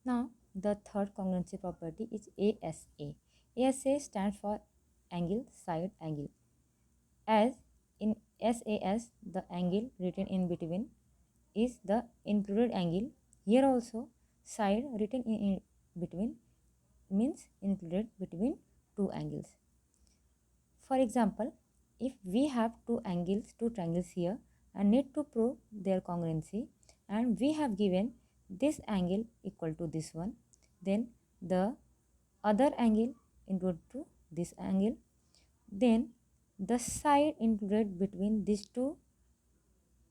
Now, the third congruency property is ASA. ASA stands for angle side angle. As in SAS, the angle written in between is the included angle. Here also, side written in between means included between two angles. For example, if we have two triangles here and need to prove their congruency, and we have given this angle equal to this one, then the other angle included to this angle, then the side included between these two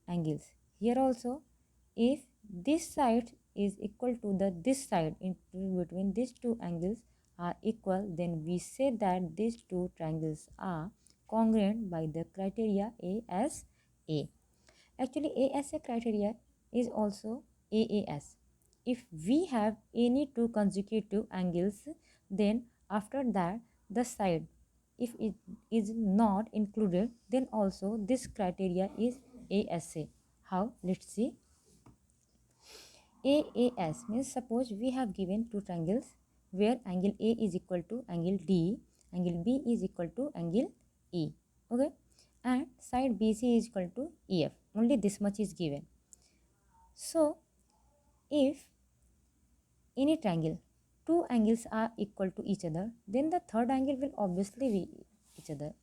angles. Here also, if this side is equal to this side included between these two angles are equal, then we say that these two triangles are congruent by the criteria ASA. Actually, ASA criteria is also AAS. If we have any two consecutive angles, then after that the side, if it is not included, then also this criteria is ASA. How? Let's see. AAS means suppose we have given two triangles where angle A is equal to angle D, angle B is equal to angle E. Okay, and side BC is equal to EF. Only this much is given. So, if any triangle, two angles are equal to each other, then the third angle will obviously be each other.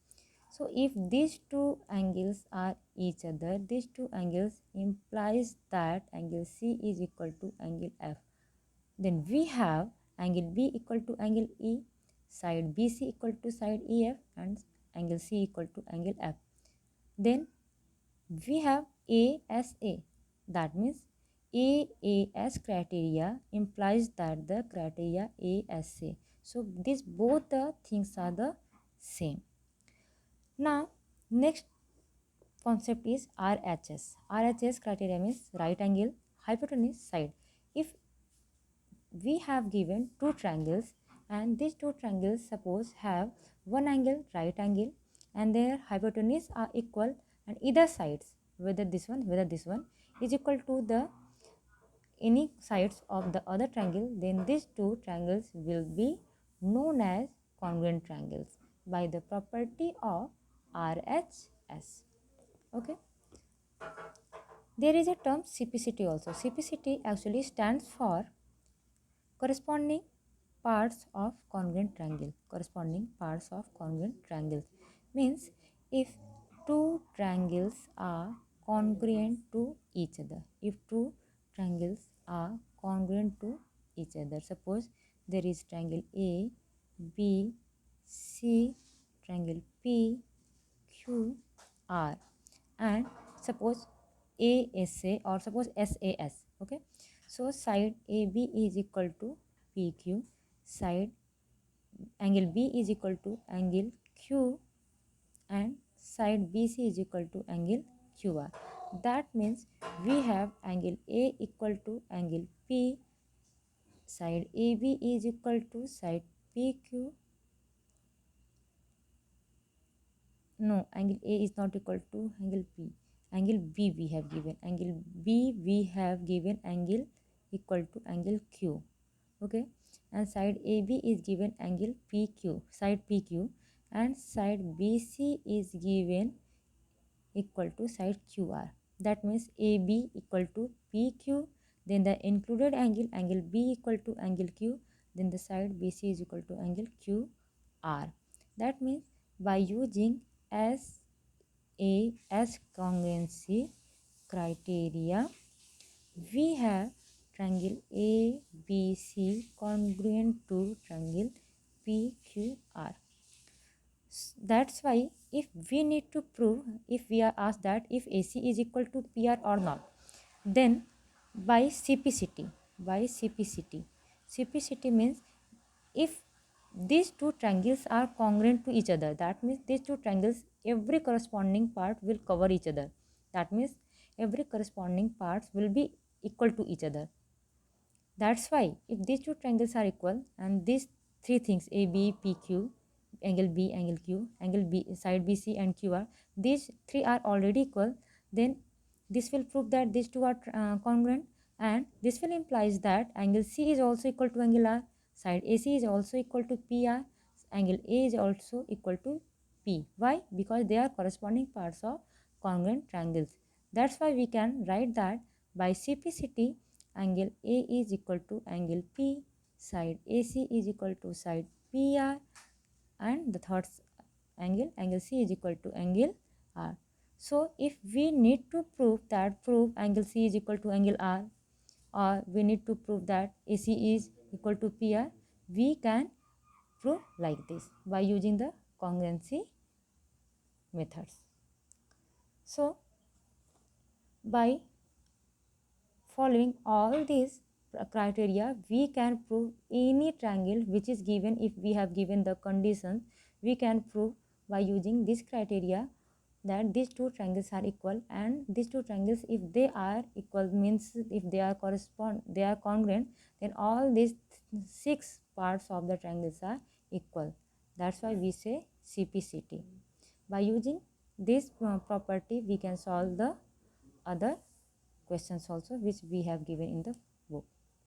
So, if these two angles are each other, these two angles implies that angle C is equal to angle F. Then we have angle B equal to angle E, side BC equal to side EF, and angle C equal to angle F. Then we have ASA. That means AAS criteria implies that the criteria ASA. So these both the things are the same. Now next concept is RHS. RHS criteria means right angle, hypotenuse, side. If we have given two triangles and these two triangles suppose have one angle, right angle, and their hypotenuse are equal, and either sides, whether this one is equal to the any sides of the other triangle, then these two triangles will be known as congruent triangles by the property of RHS. Okay, there is a term CPCT also. CPCT actually stands for corresponding parts of congruent triangle. Corresponding parts of congruent triangles means if two triangles are congruent to each other, if two triangles are congruent to each other, suppose there is triangle A, B, C, triangle P, Q, R, and suppose ASA or suppose SAS. Okay, so side AB is equal to PQ, side angle B is equal to angle Q, and side BC is equal to angle QR. That means we have angle A equal to angle P, side AB is equal to side PQ. No, angle A is not equal to angle P. Angle B we have given. Angle B we have given angle equal to angle Q. Okay, and side AB is given angle PQ, side PQ, and side BC is given equal to side QR. That means AB equal to PQ, then the included angle B equal to angle Q, then the side BC is equal to angle QR. That means by using SAS congruency criteria, we have triangle ABC congruent to triangle PQR. That's why if we need to prove, if we are asked that if AC is equal to PR or not, then by CPCT means if these two triangles are congruent to each other, that means these two triangles every corresponding part will cover each other. That means every corresponding parts will be equal to each other. That's why if these two triangles are equal and these three things A, B, P, Q, angle B, angle Q, angle B, side BC and QR, these three are already equal, then this will prove that these two are congruent. and this will implies that angle C is also equal to angle R, side AC is also equal to PR, angle A is also equal to P. Why? Because they are corresponding parts of congruent triangles. That's why we can write that by CPCT, angle A is equal to angle P, side AC is equal to side PR, and the third angle C is equal to angle R. So if we need to prove angle C is equal to angle R, or we need to prove that AC is equal to PR, we can prove like this by using the congruency methods. So by following all these criteria, we can prove any triangle which is given. If we have given the conditions, we can prove by using this criteria that these two triangles are equal, and these two triangles, if they are equal, means if they are congruent, then all these 6 parts of the triangles are equal. That's why we say CPCT. By using this property, we can solve the other questions also which we have given in the